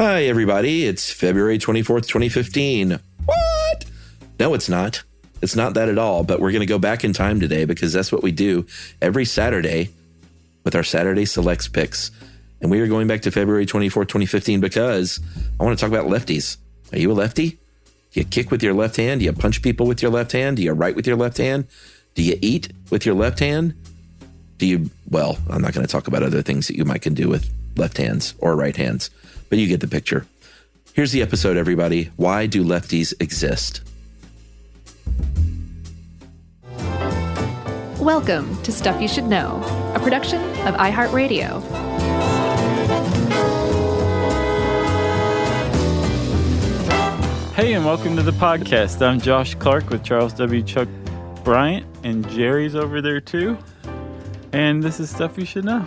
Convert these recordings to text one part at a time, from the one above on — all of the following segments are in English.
Hi, everybody. It's February 24th, 2015. What? No, it's not. It's not that at all, but we're going to go back in time today because that's what we do every Saturday with our Saturday Selects picks. And we are going back to February 24th, 2015 because I want to talk about lefties. Are you a lefty? Do you kick with your left hand? Do you punch people with your left hand? Do you write with your left hand? Do you eat with your left hand? Well, I'm not going to talk about other things that you might can do with left hands or right hands, but you get the picture. Here's the episode, everybody. Why do lefties exist? Welcome to Stuff You Should Know, a production of iHeartRadio. Hey, and welcome to the podcast. I'm Josh Clark with Charles W. Chuck Bryant, and Jerry's over there too. And this is Stuff You Should Know.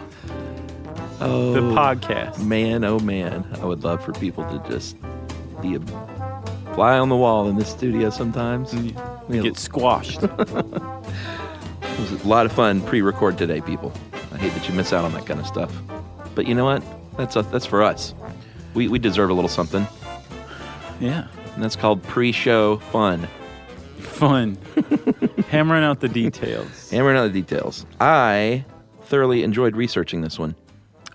Oh, the podcast. Man, oh man. I would love for people to just be a fly on the wall in this studio sometimes. Get squashed. It was a lot of fun pre-record today, people. I hate that you miss out on that kind of stuff. But you know what? That's for us. We deserve a little something. Yeah. And that's called pre-show fun. Fun. Hammering out the details. Hammering out the details. I thoroughly enjoyed researching this one.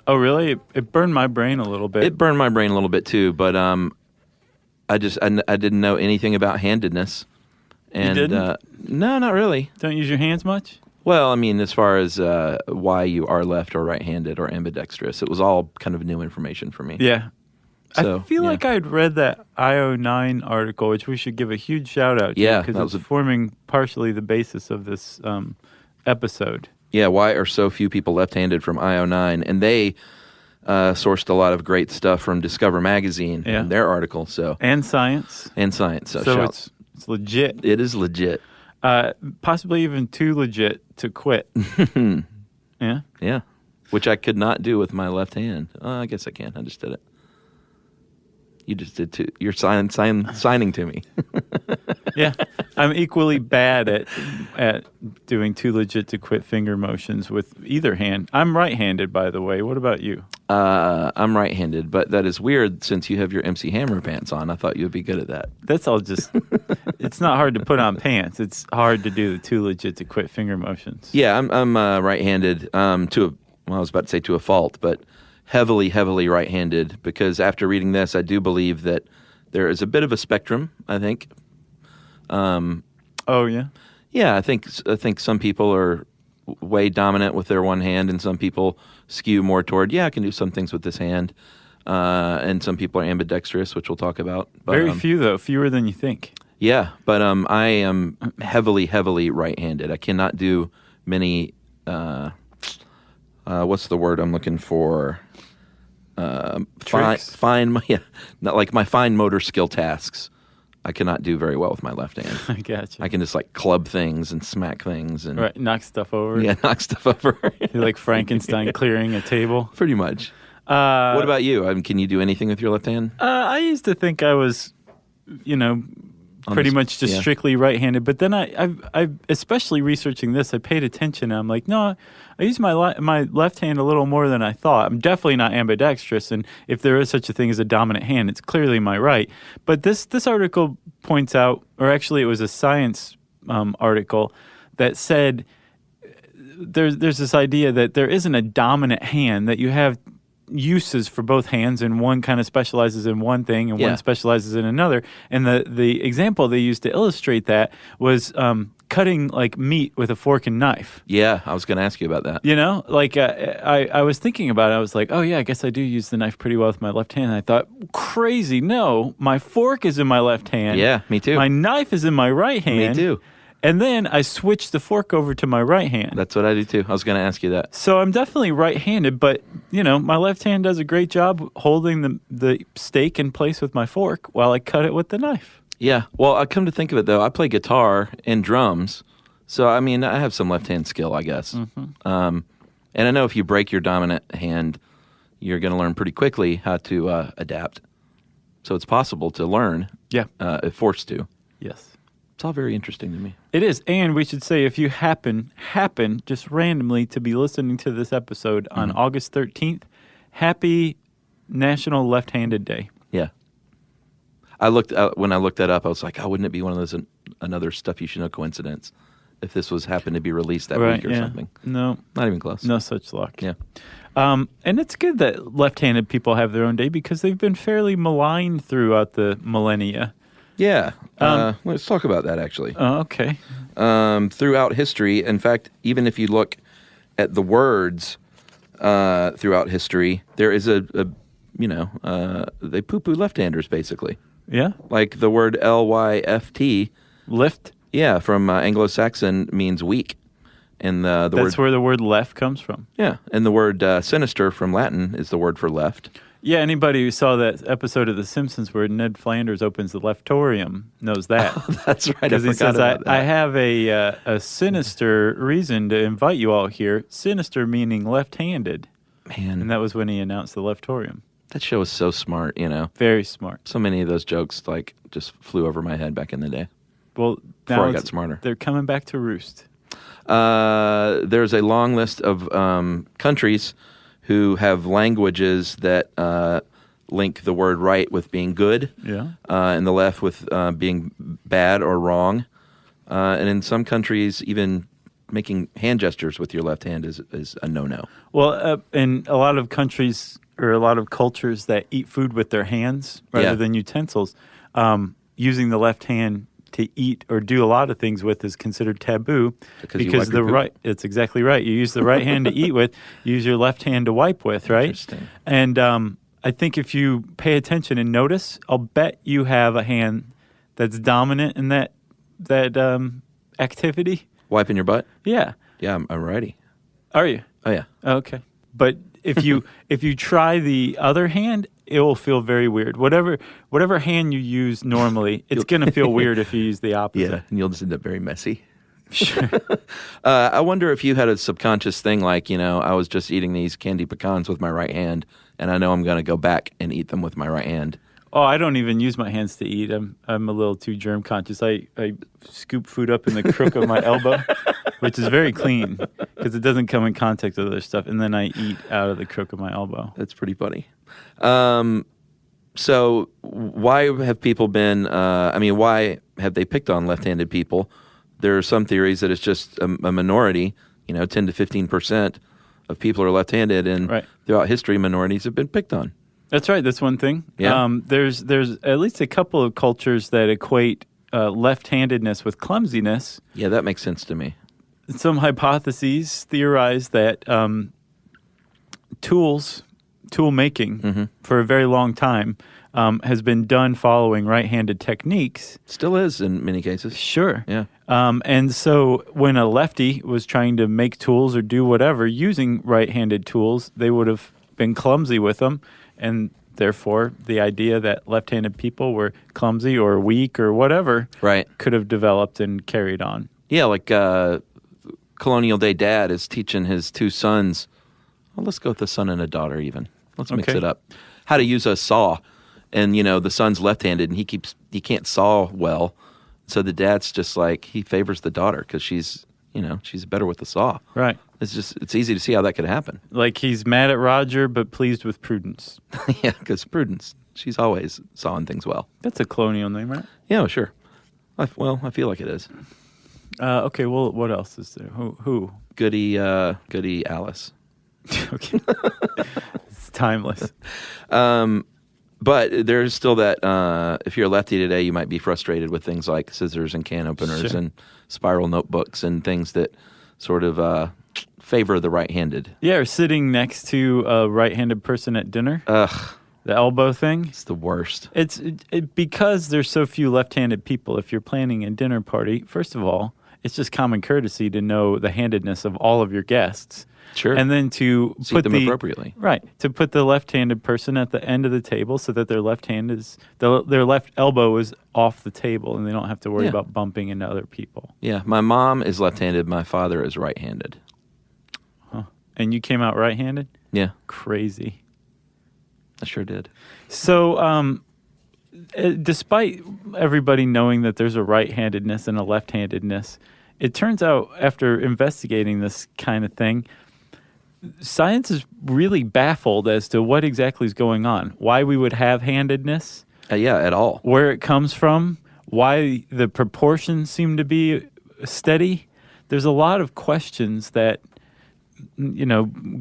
Oh, really? It burned my brain a little bit. It burned my brain a little bit too, but I didn't know anything about handedness. And, you didn't? No, not really. Don't use your hands much? Well, I mean, as far as why you are left or right-handed or ambidextrous, it was all kind of new information for me. Yeah. So, I feel like I'd read that IO9 article, which we should give a huge shout-out to. Yeah. Because it's forming partially the basis of this episode. Yeah, why are so few people left-handed from IO9? And they sourced a lot of great stuff from Discover Magazine in their article. And Science. So it's legit. It is legit. Possibly even too legit to quit. Yeah? Yeah. Which I could not do with my left hand. I guess I can. I just did it. You just did too. You're signing to me. Yeah. I'm equally bad at doing too legit to quit finger motions with either hand. I'm right-handed, by the way. What about you? I'm right-handed, but that is weird since you have your MC Hammer pants on. I thought you would be good at that. That's all just, it's not hard to put on pants. It's hard to do the too legit to quit finger motions. Yeah, I'm right-handed I was about to say to a fault, but heavily right-handed because after reading this, I do believe that there is a bit of a spectrum, I think. Oh, yeah? Yeah, I think some people are way dominant with their one hand, and some people skew more toward, I can do some things with this hand. And some people are ambidextrous, which we'll talk about. But, very few, though. Fewer than you think. Yeah, but I am heavily right-handed. I cannot do many, what's the word I'm looking for? Not like my fine motor skill tasks. I cannot do very well with my left hand. I gotcha. I can just like club things and smack things and knock stuff over. Yeah, knock stuff over. You're like Frankenstein clearing a table. Pretty much. What about you? Can you do anything with your left hand? I used to think I was, pretty much just strictly right-handed. But then I especially researching this, I paid attention. And I'm like, no, I use my left hand a little more than I thought. I'm definitely not ambidextrous, and if there is such a thing as a dominant hand, it's clearly my right. But this article points out, or actually it was a Science article that said there's this idea that there isn't a dominant hand, that you have uses for both hands, and one kind of specializes in one thing and one specializes in another. And the example they used to illustrate that was cutting like meat with a fork and knife. Yeah, I was going to ask you about that. I was thinking about it. I was like, oh yeah, I guess I do use the knife pretty well with my left hand. And I thought, crazy, no, my fork is in my left hand. Yeah, me too. My knife is in my right hand. Me too. And then I switched the fork over to my right hand. That's what I do too. I was going to ask you that. So I'm definitely right-handed, but, my left hand does a great job holding the steak in place with my fork while I cut it with the knife. Yeah. Well, I come to think of it, though, I play guitar and drums. So, I have some left-hand skill, I guess. Mm-hmm. And I know if you break your dominant hand, you're going to learn pretty quickly how to adapt. So it's possible to learn. Yeah. If forced to. Yes. It's all very interesting to me. It is. And we should say, if you happen just randomly to be listening to this episode on August 13th, happy National Left-Handed Day. Yeah. When I looked that up, I was like, oh, wouldn't it be one of those another stuff you should know coincidence if this was happened to be released that week or something? No. Not even close. No such luck. Yeah. And it's good that left-handed people have their own day because they've been fairly maligned throughout the millennia. Yeah. Let's talk about that, actually. Okay. Throughout history, in fact, even if you look at the words throughout history, there is they poo-poo left-handers, basically. Yeah. Like the word L-Y-F-T. Lift? Yeah, from Anglo-Saxon means weak. And that's where the word left comes from. Yeah, and the word sinister from Latin is the word for left. Yeah, anybody who saw that episode of The Simpsons where Ned Flanders opens the leftorium knows that. Oh, that's right. Because he says, I have a sinister reason to invite you all here. Sinister meaning left-handed. Man. And that was when he announced the leftorium. That show was so smart, Very smart. So many of those jokes just flew over my head back in the day. Well, before I got smarter. They're coming back to roost. There's a long list of countries who have languages that link the word right with being good, and the left with being bad or wrong. And in some countries, even making hand gestures with your left hand is a no-no. Well, in a lot of countries or a lot of cultures that eat food with their hands rather than utensils, using the left hand to eat or do a lot of things with is considered taboo because it's exactly right. You use the right hand to eat with, you use your left hand to wipe with, right? Interesting. And I think if you pay attention and notice, I'll bet you have a hand that's dominant in that activity. Wiping your butt? Yeah. Yeah, I'm ready. Are you? Oh, yeah. Okay. But if you try the other hand, it will feel very weird. Whatever hand you use normally, it's going to feel weird if you use the opposite. Yeah, and you'll just end up very messy. Sure. I wonder if you had a subconscious thing like, I was just eating these candy pecans with my right hand, and I know I'm going to go back and eat them with my right hand. Oh, I don't even use my hands to eat. I'm a little too germ conscious. I scoop food up in the crook of my elbow, which is very clean because it doesn't come in contact with other stuff, and then I eat out of the crook of my elbow. That's pretty funny. So why have people been, why have they picked on left-handed people? There are some theories that it's just a minority, 10 to 15% of people are left-handed, and throughout history, minorities have been picked on. That's right. That's one thing. Yeah. There's at least a couple of cultures that equate left-handedness with clumsiness. Yeah, that makes sense to me. Some hypotheses theorize that tool making for a very long time has been done following right-handed techniques. Still is in many cases. Sure. Yeah. And so when a lefty was trying to make tools or do whatever using right-handed tools, they would have been clumsy with them. And therefore, the idea that left-handed people were clumsy or weak or whatever could have developed and carried on. Yeah, like Colonial Day Dad is teaching his two sons, well, let's go with a son and a daughter even. Let's mix it up. How to use a saw. And, the son's left-handed and he can't saw well. So the dad's just like, he favors the daughter because she's better with the saw. Right. It's easy to see how that could happen. Like he's mad at Roger, but pleased with Prudence. Yeah, because Prudence, she's always sawing things well. That's a colonial name, right? Yeah, well, sure. I feel like it is. Okay, well, what else is there? Who? Goody Alice. Okay. It's timeless. But there's still that, if you're a lefty today, you might be frustrated with things like scissors and can openers and spiral notebooks and things that sort of favor the right-handed. Yeah, or sitting next to a right-handed person at dinner. Ugh. The elbow thing. It's the worst. It's because there's so few left-handed people. If you're planning a dinner party, first of all, it's just common courtesy to know the handedness of all of your guests. Sure. And then to seat them appropriately. Right. To put the left-handed person at the end of the table so that their left hand their left elbow is off the table and they don't have to worry about bumping into other people. Yeah. My mom is left-handed. My father is right-handed. Huh. And you came out right-handed? Yeah. Crazy. I sure did. So, despite everybody knowing that there's a right-handedness and a left-handedness, it turns out after investigating this kind of thing, science is really baffled as to what exactly is going on, why we would have handedness. At all. Where it comes from, why the proportions seem to be steady. There's a lot of questions that,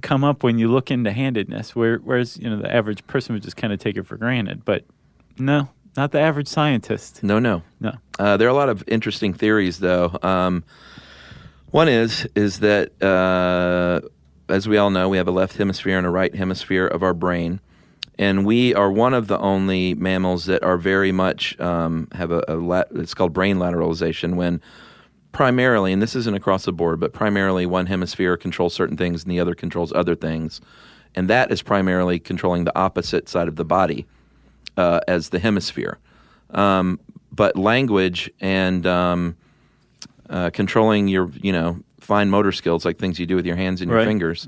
come up when you look into handedness, whereas, the average person would just kind of take it for granted. But no, not the average scientist. No. There are a lot of interesting theories, though. One is that, as we all know, we have a left hemisphere and a right hemisphere of our brain. And we are one of the only mammals that are very much have it's called brain lateralization, when primarily, and this isn't across the board, but primarily one hemisphere controls certain things and the other controls other things. And that is primarily controlling the opposite side of the body as the hemisphere. But language and controlling your, fine motor skills, like things you do with your hands and your fingers,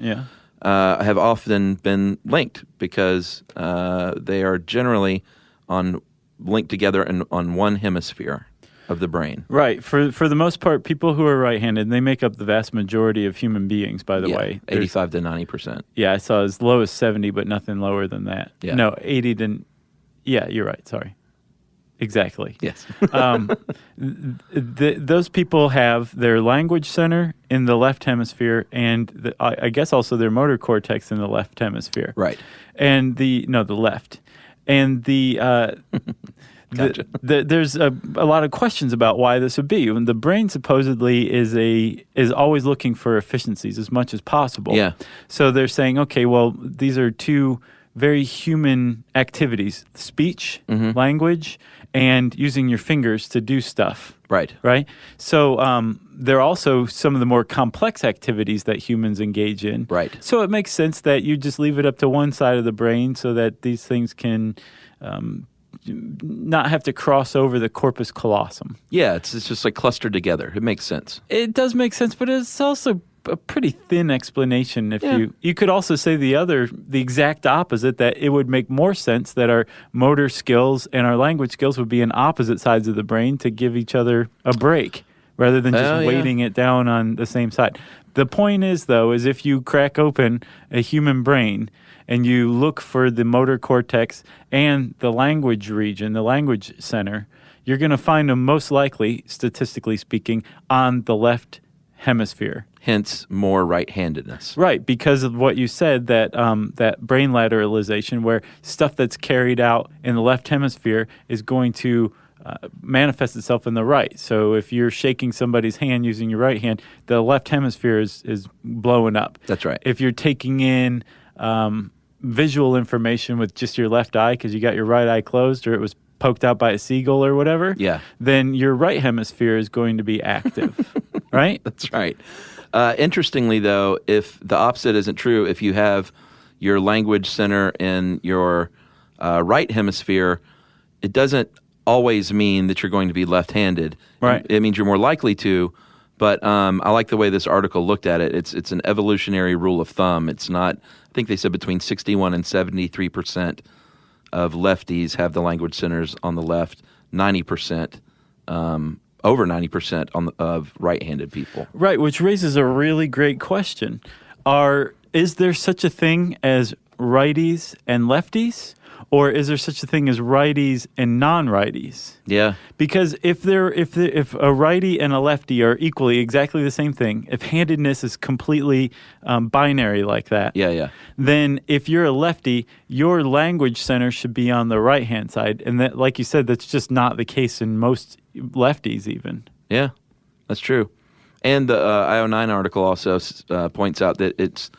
have often been linked because they are generally linked together on one hemisphere of the brain. Right. For the most part, people who are right-handed, they make up the vast majority of human beings, by the way. 85 to 90%. Yeah, I saw as low as 70, but nothing lower than that. Yeah. No, 80 to... Yeah, you're right. Sorry. Exactly. Yes. Those people have their language center in the left hemisphere and I guess also their motor cortex in the left hemisphere. Right. And the left. And Gotcha. There's a lot of questions about why this would be. And the brain supposedly is always looking for efficiencies as much as possible. Yeah. So they're saying, okay, well, these are two very human activities: speech, language, and using your fingers to do stuff. Right. Right? So there are also some of the more complex activities that humans engage in. Right. So it makes sense that you just leave it up to one side of the brain so that these things can not have to cross over the corpus callosum. Yeah, it's just like clustered together. It makes sense. It does make sense, but it's also a pretty thin explanation. You could also say the exact opposite, that it would make more sense that our motor skills and our language skills would be in opposite sides of the brain to give each other a break rather than just weighting it down on the same side. The point is, though, is if you crack open a human brain and you look for the motor cortex and the language region, the language center, you're going to find them most likely, statistically speaking, on the left hemisphere. Hence, more right-handedness. Right, because of what you said, that that brain lateralization, where stuff that's carried out in the left hemisphere is going to manifest itself in the right. So if you're shaking somebody's hand using your right hand, the left hemisphere is blowing up. That's right. If you're taking in visual information with just your left eye because you got your right eye closed or it was poked out by a seagull or whatever, then your right hemisphere is going to be active, right? That's right. Interestingly, though, if the opposite isn't true, if you have your language center in your right hemisphere, it doesn't always mean that you're going to be left-handed. Right. It means you're more likely to, but I like the way this article looked at it. It's an evolutionary rule of thumb. It's not, I think they said between 61 and 73% of lefties have the language centers on the left, 90%, over 90% of right-handed people. Right, which raises a really great question. Is there such a thing as righties and lefties? Or is there such a thing as righties and non-righties? Yeah. Because if a righty and a lefty are equally exactly the same thing, if handedness is completely binary like that, then if you're a lefty, your language center should be on the right-hand side. And that, like you said, that's just not the case in most lefties even. Yeah, that's true. And the IO9 article also points out that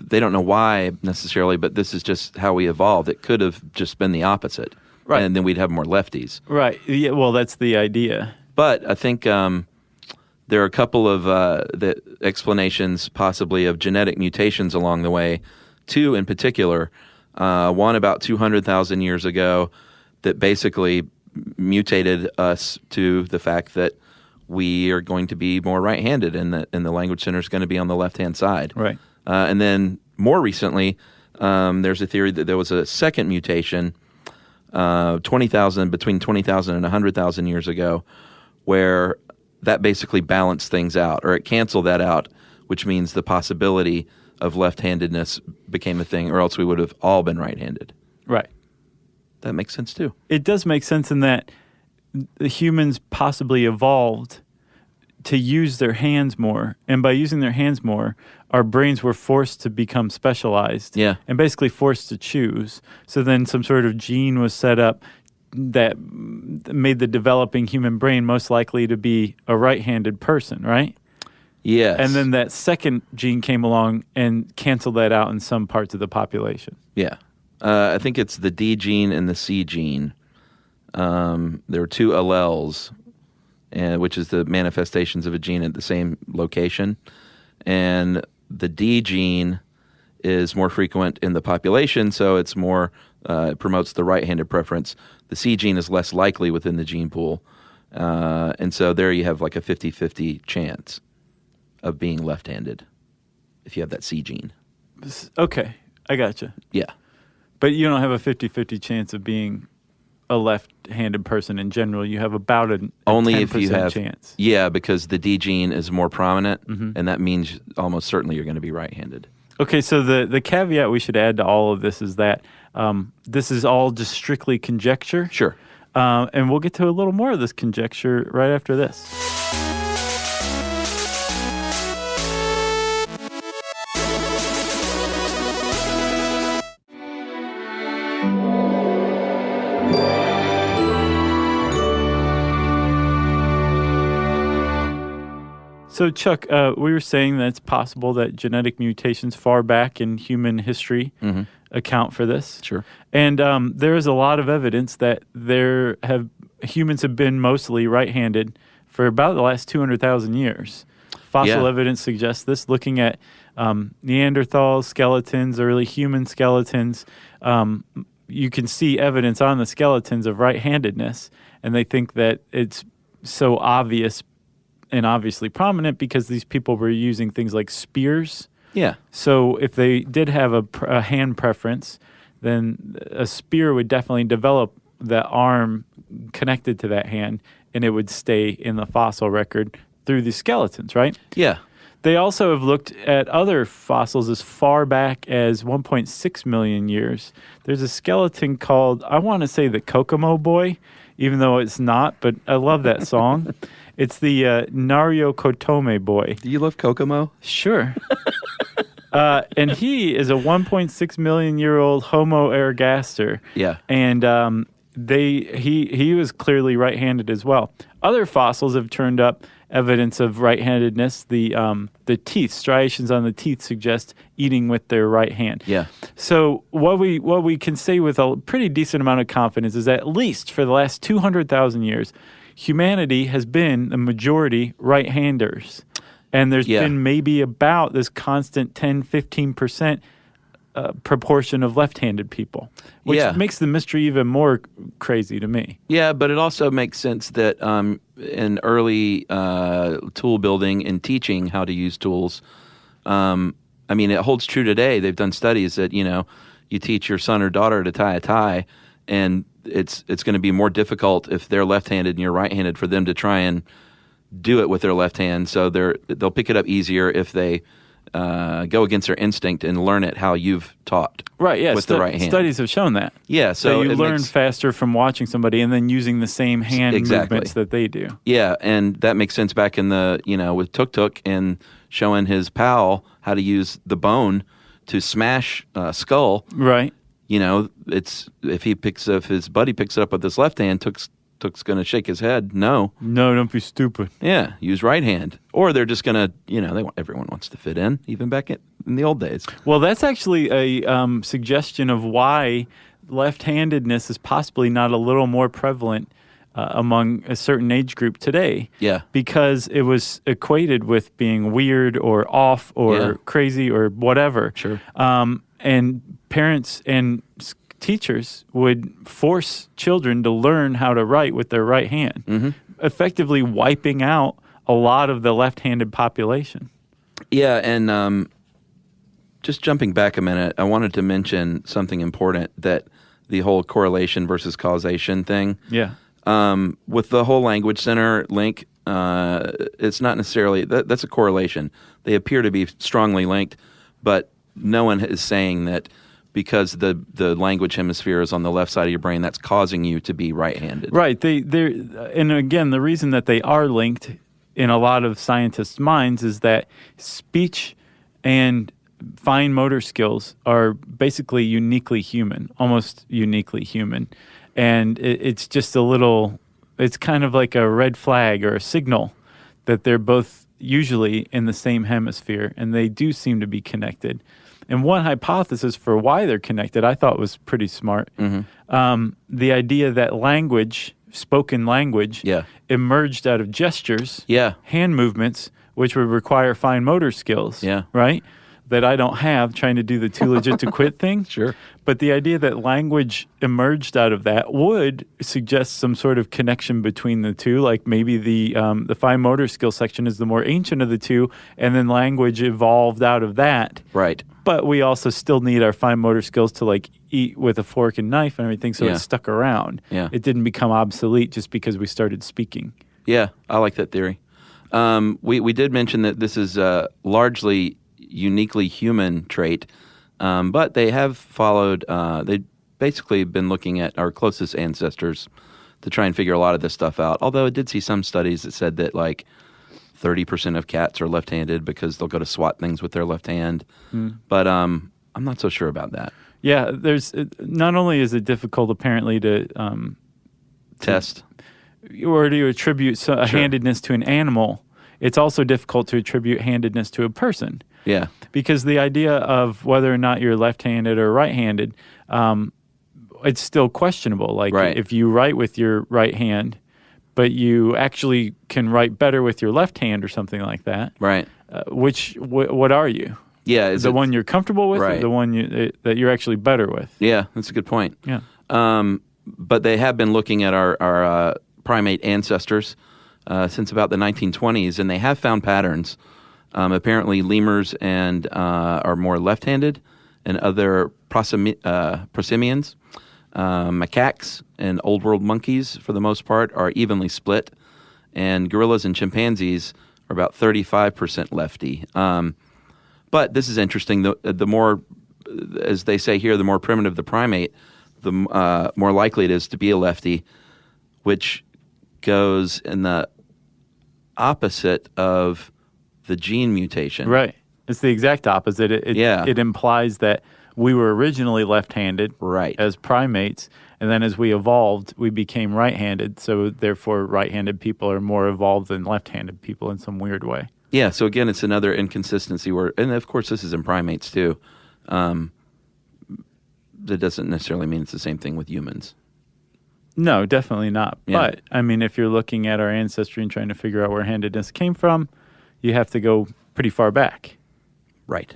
they don't know why necessarily, but this is just how we evolved. It could have just been the opposite. Right. And then we'd have more lefties. Right. Yeah, well, that's the idea. But I think there are a couple of the explanations possibly of genetic mutations along the way, two in particular. One about 200,000 years ago that basically mutated us to the fact that we are going to be more right-handed and the language center is going to be on the left-hand side. Right. And then more recently, there's a theory that there was a second mutation between 20,000 and 100,000 years ago where that basically balanced things out, or it canceled that out, which means the possibility of left-handedness became a thing, or else we would have all been right-handed. Right. That makes sense too. It does make sense in that the humans possibly evolved to use their hands more, and by using their hands more, our brains were forced to become specialized, and basically forced to choose. So then some sort of gene was set up that made the developing human brain most likely to be a right-handed person, right? Yes. And then that second gene came along and canceled that out in some parts of the population. Yeah. I think it's the D gene and the C gene. There were two alleles, which is the manifestations of a gene at the same location. And the D gene is more frequent in the population, so it's more, it promotes the right-handed preference. The C gene is less likely within the gene pool. And so there you have like a 50-50 chance of being left-handed if you have that C gene. Okay, I gotcha. Yeah. But you don't have a 50-50 chance of being a left-handed person in general. You have about a only 10% if you have chance. Yeah, because the D gene is more prominent, and that means almost certainly you're going to be right-handed. Okay, so the caveat we should add to all of this is that this is all just strictly conjecture. Sure. And we'll get to a little more of this conjecture right after this. So, Chuck, we were saying that it's possible that genetic mutations far back in human history account for this. Sure. And there is a lot of evidence that humans have been mostly right-handed for about the last 200,000 years. Fossil evidence suggests this. Looking at Neanderthal skeletons, early human skeletons, you can see evidence on the skeletons of right-handedness, and they think that it's so obvious and obviously prominent because these people were using things like spears. Yeah. So if they did have a hand preference, then a spear would definitely develop the arm connected to that hand, and it would stay in the fossil record through the skeletons, right? Yeah. They also have looked at other fossils as far back as 1.6 million years. There's a skeleton called, I want to say the Kokomo Boy, even though it's not, but I love that song. It's the Nario Kotome Boy. Do you love Kokomo? Sure. And he is a 1.6 million year old Homo ergaster. Yeah. And he was clearly right-handed as well. Other fossils have turned up evidence of right-handedness. The teeth, striations on the teeth suggest eating with their right hand. Yeah. So what we can say with a pretty decent amount of confidence is that at least for the last 200,000 years, humanity has been the majority right-handers. And there's been maybe about this constant 10-15% proportion of left-handed people, which makes the mystery even more crazy to me. Yeah, but it also makes sense that in early tool building and teaching how to use tools, I mean, it holds true today. They've done studies that, you teach your son or daughter to tie a tie, and it's going to be more difficult if they're left-handed and you're right-handed for them to try and do it with their left hand. So they'll pick it up easier if they go against their instinct and learn it how you've taught. Right, yeah. With the right hand. Studies have shown that. Yeah, so you learn faster from watching somebody and then using the same hand movements that they do. Yeah, and that makes sense back in the, with Tuk Tuk and showing his pal how to use the bone to smash a skull. Right. It's if his buddy picks it up with his left hand, Tuk's going to shake his head. No, don't be stupid. Yeah, use right hand. Or they're just going to, everyone wants to fit in, even back in the old days. Well, that's actually a suggestion of why left-handedness is possibly not a little more prevalent among a certain age group today. Yeah. Because it was equated with being weird or off or crazy or whatever. Sure. And parents and teachers would force children to learn how to write with their right hand, effectively wiping out a lot of the left-handed population. Yeah, and just jumping back a minute, I wanted to mention something important, that the whole correlation versus causation thing. Yeah. With the whole Language Center link, it's not necessarily that's a correlation. They appear to be strongly linked, but no one is saying that because the language hemisphere is on the left side of your brain, that's causing you to be right-handed. Right. And again, the reason that they are linked in a lot of scientists' minds is that speech and fine motor skills are basically uniquely human, almost uniquely human. And it's just it's kind of like a red flag or a signal that they're both usually in the same hemisphere, and they do seem to be connected. And one hypothesis for why they're connected I thought was pretty smart. Mm-hmm. The idea that spoken language, emerged out of gestures, hand movements, which would require fine motor skills, right? That I don't have, trying to do the too legit to quit thing. Sure. But the idea that language emerged out of that would suggest some sort of connection between the two, like maybe the fine motor skill section is the more ancient of the two, and then language evolved out of that. Right. But we also still need our fine motor skills to like eat with a fork and knife and everything, so it stuck around. Yeah. It didn't become obsolete just because we started speaking. Yeah, I like that theory. We did mention that this is largely uniquely human trait, but they have followed, they've basically been looking at our closest ancestors to try and figure a lot of this stuff out. Although I did see some studies that said that like 30% of cats are left-handed because they'll go to swat things with their left hand. But I'm not so sure about that. Yeah, not only is it difficult apparently to test or to attribute a handedness to an animal, it's also difficult to attribute handedness to a person. Yeah. Because the idea of whether or not you're left-handed or right-handed, it's still questionable. Like if you write with your right hand, but you actually can write better with your left hand or something like that. Right. What are you? Yeah. Is the one you're comfortable with or the one that you're actually better with? Yeah, that's a good point. Yeah. But they have been looking at our primate ancestors since about the 1920s, and they have found patterns. Apparently, lemurs are more left-handed, and other prosimians, macaques, and old world monkeys, for the most part, are evenly split, and gorillas and chimpanzees are about 35% lefty. But this is interesting. The more, as they say here, the more primitive the primate, the more likely it is to be a lefty, which goes in the opposite of the gene mutation. Right. It's the exact opposite. It implies that we were originally left-handed as primates, and then as we evolved, we became right-handed. So therefore, right-handed people are more evolved than left-handed people in some weird way. Yeah. So again, it's another inconsistency and of course, this is in primates too. That doesn't necessarily mean it's the same thing with humans. No, definitely not. Yeah. But I mean, if you're looking at our ancestry and trying to figure out where handedness came from, you have to go pretty far back. Right.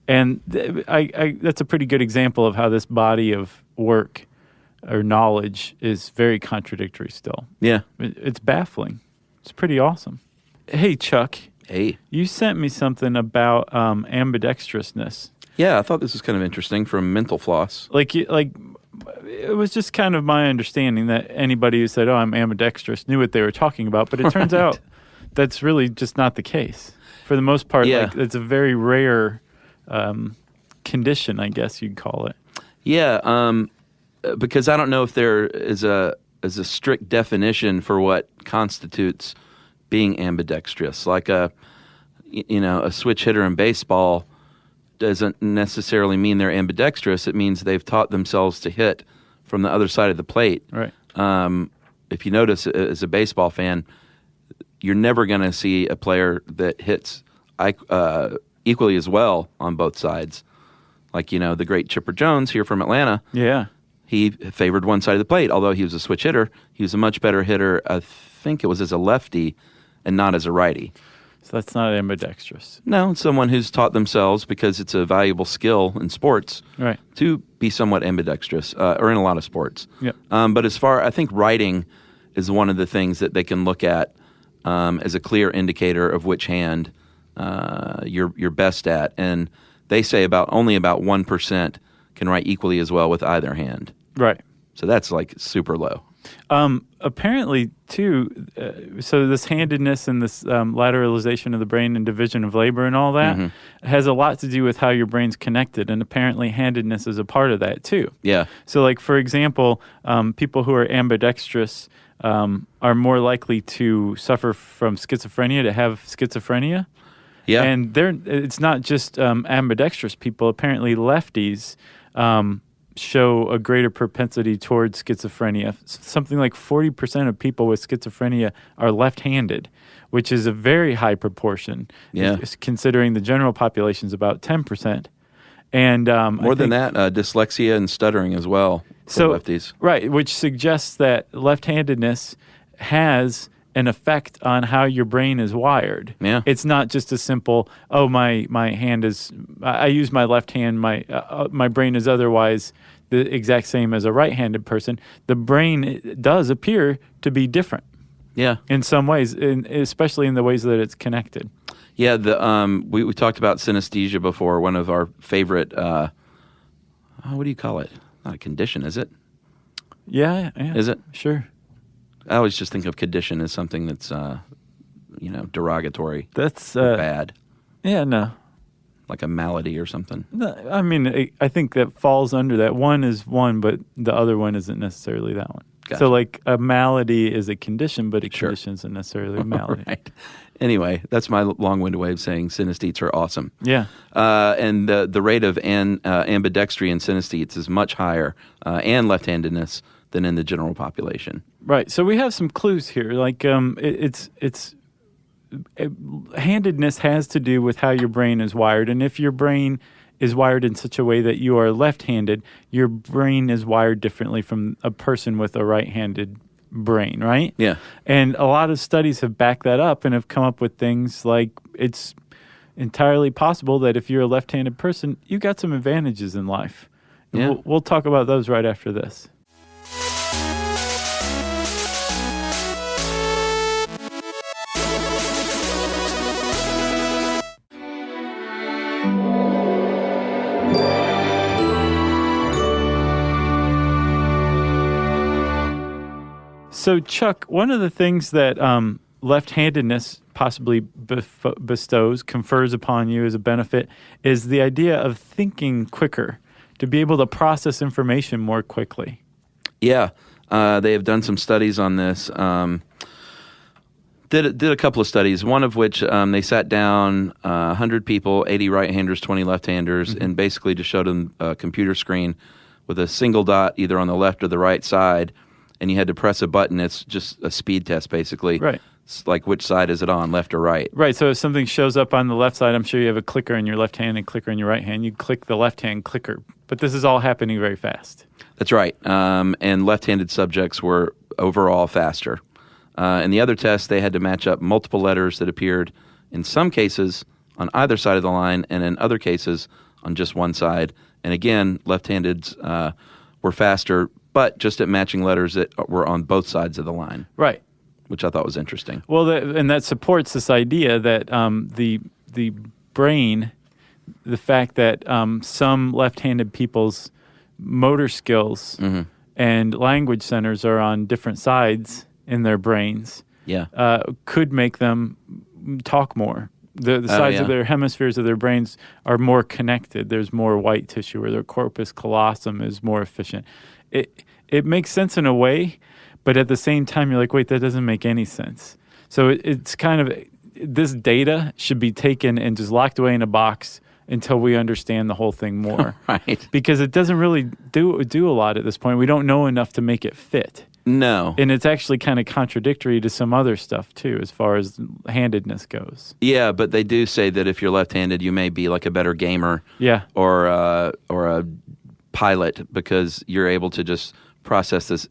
And that's a pretty good example of how this body of work or knowledge is very contradictory still. Yeah. It's baffling. It's pretty awesome. Hey, Chuck. Hey. You sent me something about ambidextrousness. Yeah, I thought this was kind of interesting from Mental Floss. Like it was just kind of my understanding that anybody who said, "Oh, I'm ambidextrous," knew what they were talking about, but it turns out that's really just not the case. For the most part, it's a very rare condition, I guess you'd call it. Yeah, because I don't know if there is a strict definition for what constitutes being ambidextrous. Like a switch hitter in baseball doesn't necessarily mean they're ambidextrous. It means they've taught themselves to hit from the other side of the plate. Right. If you notice, as a baseball fan, you're never going to see a player that hits equally as well on both sides. Like, the great Chipper Jones here from Atlanta. Yeah. He favored one side of the plate. Although he was a switch hitter, he was a much better hitter, I think it was as a lefty and not as a righty. So that's not ambidextrous. No, someone who's taught themselves, because it's a valuable skill in sports, right, to be somewhat ambidextrous, or in a lot of sports. Yep. But I think writing is one of the things that they can look at as a clear indicator of which hand you're best at. And they say only about 1% can write equally as well with either hand. Right. So that's like super low. Apparently, too, so this handedness and this lateralization of the brain and division of labor and all that has a lot to do with how your brain's connected, and apparently handedness is a part of that, too. Yeah. So, like, for example, people who are ambidextrous are more likely to suffer from schizophrenia, to have schizophrenia. Yeah. And it's not just ambidextrous people. Apparently, lefties show a greater propensity towards schizophrenia. Something like 40% of people with schizophrenia are left-handed, which is a very high proportion, considering the general population is about 10%. And more than that, dyslexia and stuttering as well for lefties. Right, which suggests that left-handedness has an effect on how your brain is wired. Yeah. It's not just a simple, my hand is, I use my left hand, my brain is otherwise the exact same as a right-handed person. The brain does appear to be different. Yeah. In some ways, especially in the ways that it's connected. Yeah, we talked about synesthesia before, one of our favorite, what do you call it? Not a condition, is it? Yeah. Is it? Sure. I always just think of condition as something that's, derogatory. That's bad. Yeah, no. Like a malady or something. No, I mean, I think that falls under that. One is one, but the other one isn't necessarily that one. Gotcha. So, like, a malady is a condition, but a condition isn't necessarily a malady. Right. Anyway, that's my long-winded way of saying synesthetes are awesome. Yeah. And the rate of ambidextry in synesthetes is much higher, and left-handedness, than in the general population. Right. So we have some clues here. Like, handedness has to do with how your brain is wired. And if your brain is wired in such a way that you are left-handed, your brain is wired differently from a person with a right-handed brain, right? Yeah. And a lot of studies have backed that up and have come up with things like it's entirely possible that if you're a left-handed person, you got some advantages in life. Yeah. We'll talk about those right after this. So, Chuck, one of the things that left-handedness possibly confers upon you as a benefit is the idea of thinking quicker, to be able to process information more quickly. Yeah, they have done some studies on this. Did a couple of studies, one of which they sat down 100 people, 80 right-handers, 20 left-handers, and basically just showed them a computer screen with a single dot either on the left or the right side, and you had to press a button. It's just a speed test, basically. Right. It's like which side is it on, left or right? Right. So if something shows up on the left side, I'm sure you have a clicker in your left hand and clicker in your right hand. You click the left-hand clicker. But this is all happening very fast. That's right. And left-handed subjects were overall faster. In the other test, they had to match up multiple letters that appeared in some cases on either side of the line and in other cases on just one side. And again, left-handeds were faster, but just at matching letters that were on both sides of the line. Right. Which I thought was interesting. Well, and that supports this idea that the brain, the fact that some left-handed people's motor skills and language centers are on different sides in their brains, could make them talk more. The sides of their hemispheres of their brains are more connected. There's more white tissue, or their corpus callosum is more efficient. It makes sense in a way, but at the same time, you're like, wait, that doesn't make any sense. So it's kind of, this data should be taken and just locked away in a box until we understand the whole thing more. Right. Because it doesn't really do a lot at this point. We don't know enough to make it fit. No. And it's actually kind of contradictory to some other stuff, too, as far as handedness goes. Yeah, but they do say that if you're left-handed, you may be like a better gamer or a pilot, because you're able to just process this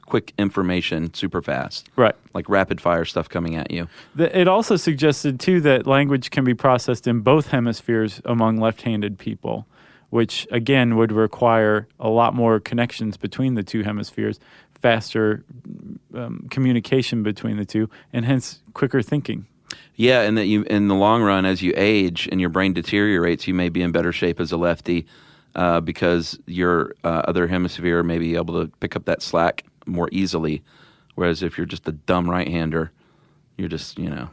quick information super fast. Right. Like rapid-fire stuff coming at you. It also suggested, too, that language can be processed in both hemispheres among left-handed people, which, again, would require a lot more connections between the two hemispheres, faster communication between the two, and hence quicker thinking. Yeah, and that you, in the long run, as you age and your brain deteriorates, you may be in better shape as a lefty because your other hemisphere may be able to pick up that slack more easily. Whereas if you're just a dumb right-hander, you're just, you're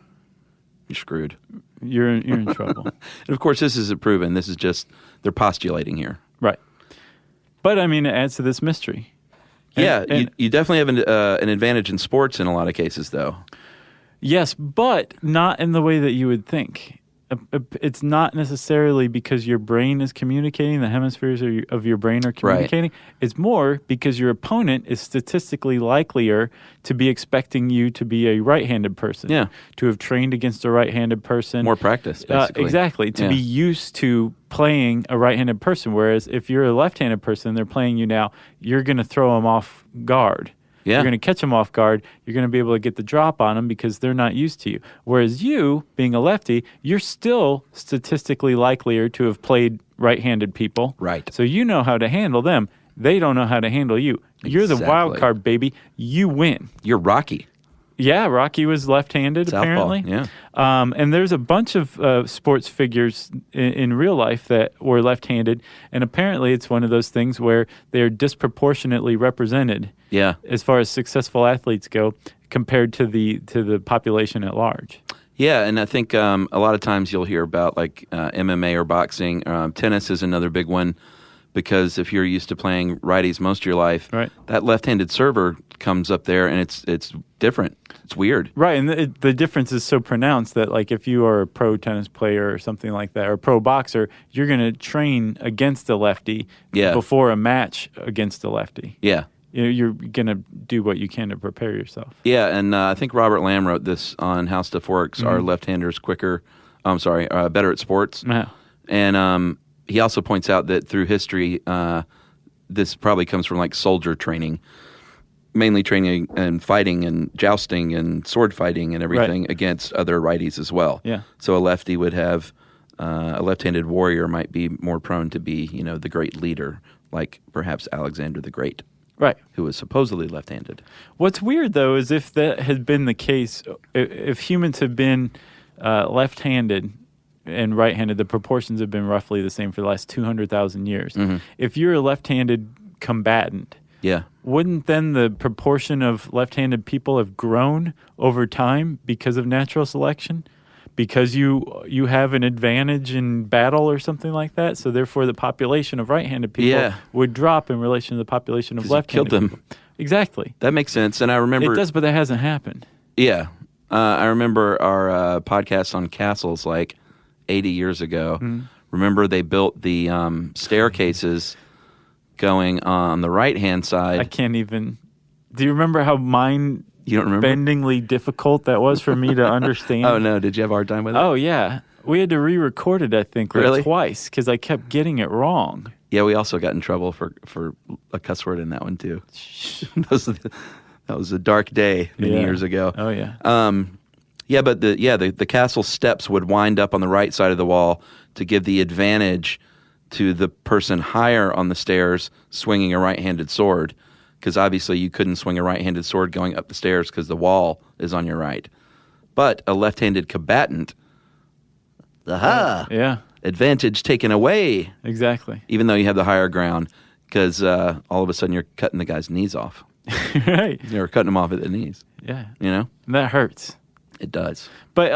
screwed. You're in trouble. And of course, this isn't proven. This is just, they're postulating here. Right. But, I mean, it adds to this mystery. You definitely have an advantage in sports in a lot of cases, though. Yes, but not in the way that you would think. It's not necessarily because your brain is communicating, the hemispheres of your brain are communicating. Right. It's more because your opponent is statistically likelier to be expecting you to be a right-handed person. Yeah. To have trained against a right-handed person. More practice, basically. Exactly. To be used to playing a right-handed person. Whereas if you're a left-handed person, they're playing you now, you're going to throw them off guard. Yeah. You're going to catch them off guard. You're going to be able to get the drop on them because they're not used to you. Whereas you, being a lefty, you're still statistically likelier to have played right-handed people. Right. So you know how to handle them. They don't know how to handle you. Exactly. You're the wild card, baby. You win. You're Rocky. Yeah, Rocky was left-handed, Southpaw, apparently. Yeah. And there's a bunch of sports figures in real life that were left-handed, and apparently it's one of those things where they're disproportionately represented. Yeah. As far as successful athletes go, compared to the population at large. Yeah, and I think a lot of times you'll hear about like MMA or boxing. Tennis is another big one. Because if you're used to playing righties most of your life, right, that left-handed server comes up there and it's different. It's weird. Right, and the difference is so pronounced that like if you are a pro tennis player or something like that, or a pro boxer, you're going to train against a lefty before a match against a lefty. Yeah. You're going to do what you can to prepare yourself. Yeah, and I think Robert Lamb wrote this on How Stuff Works, Are Left-Handers Better at Sports? Yeah. And he also points out that through history, this probably comes from like soldier training, mainly training and fighting and jousting and sword fighting and everything against other righties as well. Yeah. So a lefty would have a left-handed warrior might be more prone to be, the great leader, like perhaps Alexander the Great. Right. Who was supposedly left-handed. What's weird, though, is if that had been the case, if humans had been left-handed and right-handed, the proportions have been roughly the same for the last 200,000 years. Mm-hmm. If you're a left-handed combatant, wouldn't then the proportion of left-handed people have grown over time because of natural selection? Because you have an advantage in battle or something like that, so therefore the population of right-handed people would drop in relation to the population of left-handed people. Killed them. Exactly. That makes sense, and I remember... It does, but that hasn't happened. Yeah. I remember our podcast on castles like 80 years ago. Mm-hmm. Remember they built the staircases going on the right-hand side. I can't even... Do you remember how mine... You don't remember? Bendingly difficult that was for me to understand. Oh, no. Did you have a hard time with it? Oh, yeah. We had to re-record it, I think, twice because I kept getting it wrong. Yeah, we also got in trouble for a cuss word in that one, too. That was a dark day many years ago. Oh, yeah. But the castle steps would wind up on the right side of the wall to give the advantage to the person higher on the stairs swinging a right-handed sword. Because obviously you couldn't swing a right-handed sword going up the stairs because the wall is on your right. But a left-handed combatant, advantage taken away. Exactly. Even though you have the higher ground, because all of a sudden you're cutting the guy's knees off. Right. You're cutting them off at the knees. Yeah. And that hurts. It does. But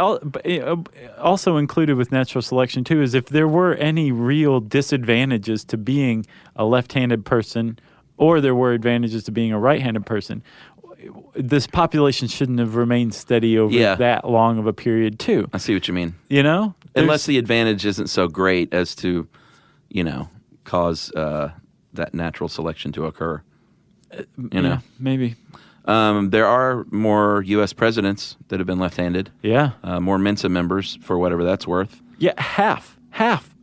also included with natural selection, too, is if there were any real disadvantages to being a left-handed person or there were advantages to being a right-handed person, this population shouldn't have remained steady over that long of a period, too. I see what you mean. Unless the advantage isn't so great as to, cause that natural selection to occur. Maybe. There are more U.S. presidents that have been left-handed. Yeah. More Mensa members, for whatever that's worth. Yeah, half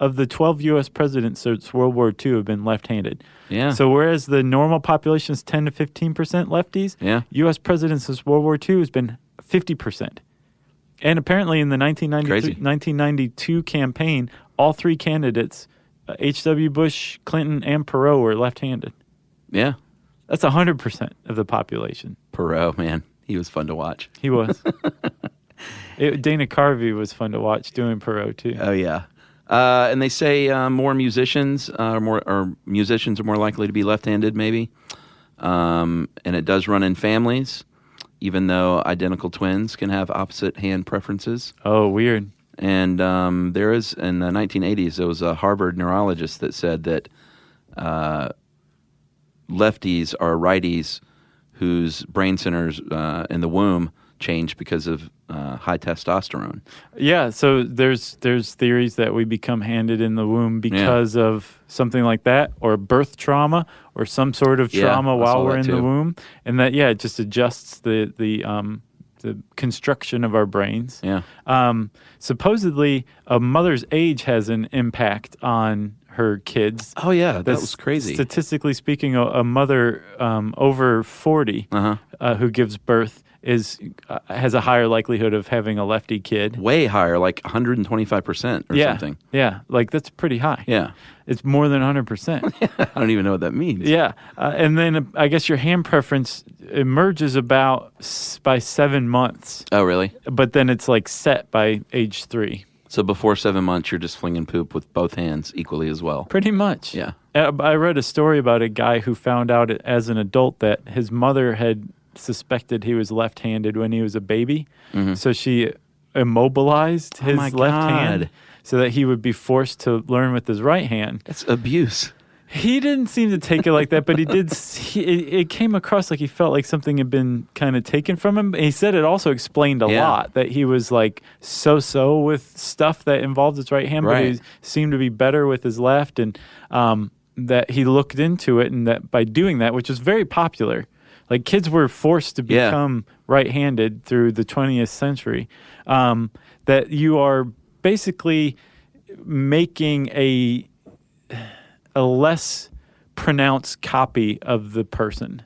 of the 12 U.S. presidents since World War II have been left-handed. Yeah. So whereas the normal population is 10 to 15% lefties, U.S. presidents since World War II has been 50%. And apparently in the 1992 campaign, all three candidates, H.W. Bush, Clinton, and Perot, were left-handed. Yeah. That's 100% of the population. Perot, man, he was fun to watch. He was. Dana Carvey was fun to watch doing Perot, too. Oh, yeah. And they say more musicians are more likely to be left-handed, maybe. and it does run in families, even though identical twins can have opposite hand preferences. Oh, weird. And there is, in the 1980s, there was a Harvard neurologist that said that lefties are righties whose brain centers in the womb change because of high testosterone. Yeah, so there's theories that we become handed in the womb because of something like that, or birth trauma, or some sort of trauma while we're in the womb, and that it just adjusts the construction of our brains. Yeah. Supposedly, a mother's age has an impact on her kids. Oh yeah, that was crazy. Statistically speaking, a mother over 40 who gives birth has a higher likelihood of having a lefty kid. Way higher, like 125% or something. Yeah, like that's pretty high. Yeah. It's more than 100%. I don't even know what that means. Yeah. And then I guess your hand preference emerges about by 7 months. Oh, really? But then it's like set by age 3. So before 7 months, you're just flinging poop with both hands equally as well. Pretty much. Yeah. I read a story about a guy who found out as an adult that his mother had suspected he was left-handed when he was a baby. Mm-hmm. So she immobilized his left hand so that he would be forced to learn with his right hand. That's abuse. He didn't seem to take it like that, but he did. It came across like he felt like something had been kind of taken from him. He said it also explained a lot, that he was like so with stuff that involved his right hand, but he seemed to be better with his left, and that he looked into it, and that by doing that, which was very popular, like kids were forced to become right-handed through the 20th century, that you are basically making a less pronounced copy of the person.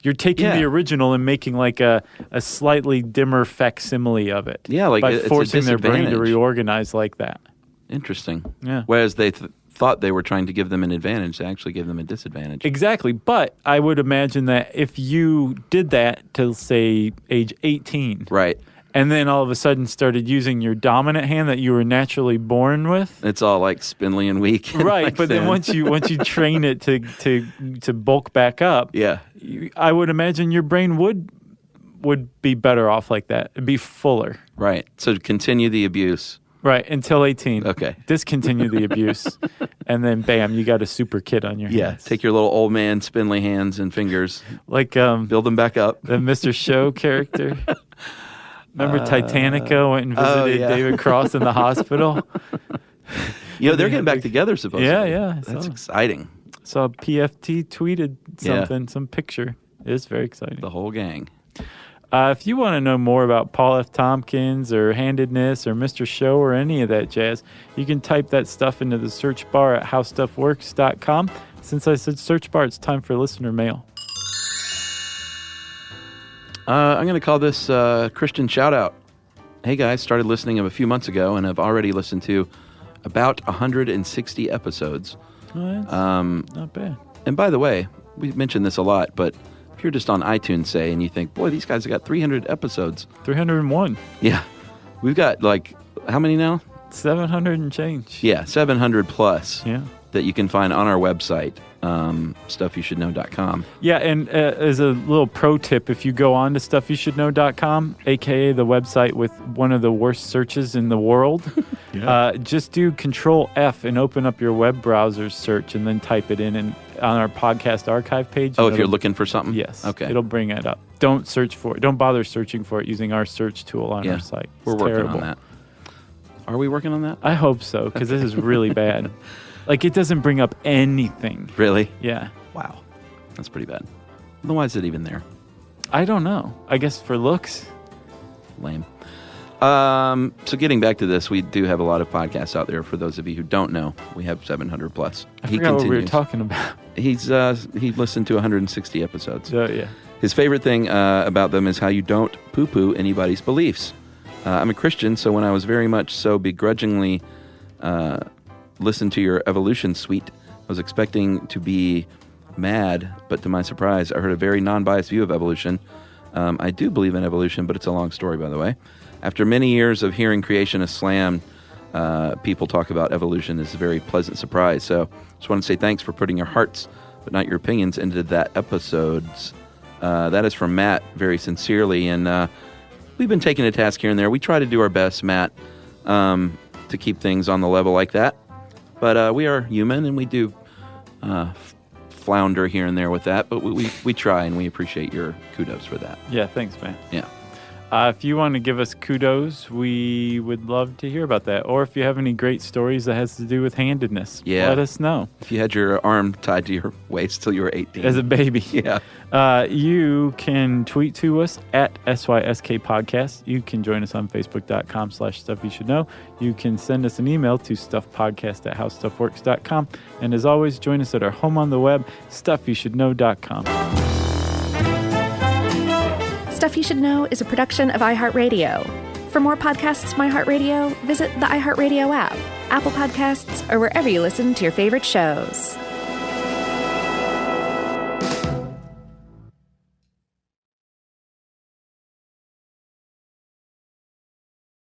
You're taking the original and making like a slightly dimmer facsimile of it. Yeah, like by forcing their brain to reorganize like that. Interesting. Yeah. Whereas they thought they were trying to give them an advantage, they actually gave them a disadvantage. Exactly. But I would imagine that if you did that till, say, age 18. Right. And then all of a sudden started using your dominant hand that you were naturally born with. It's all like spindly and weak. And right, like but then once you train it to bulk back up, I would imagine your brain would be better off like that. It'd be fuller. Right. So continue the abuse. Right, until 18. Okay. Discontinue the abuse. And then bam, you got a super kid on your hands. Take your little old man spindly hands and fingers. Like build them back up. The Mr. Show character. Remember Titanica went and visited David Cross in the hospital? They're getting back together, supposedly. Yeah. That's exciting. Saw PFT tweeted something, some picture. It's very exciting. The whole gang. If you want to know more about Paul F. Tompkins or Handedness or Mr. Show or any of that jazz, you can type that stuff into the search bar at howstuffworks.com. Since I said search bar, it's time for listener mail. I'm going to call this Christian shout-out. Hey, guys, started listening a few months ago and have already listened to about 160 episodes. Oh, that's not bad. And by the way, we mentioned this a lot, but if you're just on iTunes, say, and you think, boy, these guys have got 300 episodes. 301. Yeah. We've got, like, how many now? 700 and change. Yeah, 700 plus. Yeah. That you can find on our website, stuffyoushouldknow.com. Yeah, and as a little pro tip, if you go on to stuffyoushouldknow.com, a.k.a. the website with one of the worst searches in the world, just do Control F and open up your web browser's search and then type it in and on our podcast archive page. Oh, if you're looking for something? Yes. Okay. It'll bring it up. Don't search for it. Don't bother searching for it using our search tool on our site. We're working on that. Are we working on that? I hope so, because this is really bad. Like, it doesn't bring up anything. Really? Yeah. Wow. That's pretty bad. Then why is it even there? I don't know. I guess for looks. Lame. So getting back to this, we do have a lot of podcasts out there. For those of you who don't know, we have 700 plus. I forgot what we were talking about. He listened to 160 episodes. Oh, yeah. His favorite thing about them is how you don't poo-poo anybody's beliefs. I'm a Christian, so when I was very much so begrudgingly listened to your evolution suite, I was expecting to be mad, but to my surprise, I heard a very non-biased view of evolution. I do believe in evolution, but it's a long story, by the way. After many years of hearing creationists slam people talk about evolution, it's a very pleasant surprise. So just want to say thanks for putting your hearts but not your opinions, ended that episode's. That is from Matt, very sincerely, and we've been taking a task here and there. We try to do our best, Matt, to keep things on the level like that, but we are human, and we do flounder here and there with that, but we try, and we appreciate your kudos for that. Yeah, thanks, man. Yeah. If you want to give us kudos, we would love to hear about that. Or if you have any great stories that has to do with handedness, let us know. If you had your arm tied to your waist till you were 18. As a baby. Yeah. You can tweet to us at SYSK Podcast. You can join us on Facebook.com/StuffYouShouldKnow. You can send us an email to StuffPodcast@HowStuffWorks.com. And as always, join us at our home on the web, StuffYouShouldKnow.com. Stuff You Should Know is a production of iHeartRadio. For more podcasts from iHeartRadio, visit the iHeartRadio app, Apple Podcasts, or wherever you listen to your favorite shows.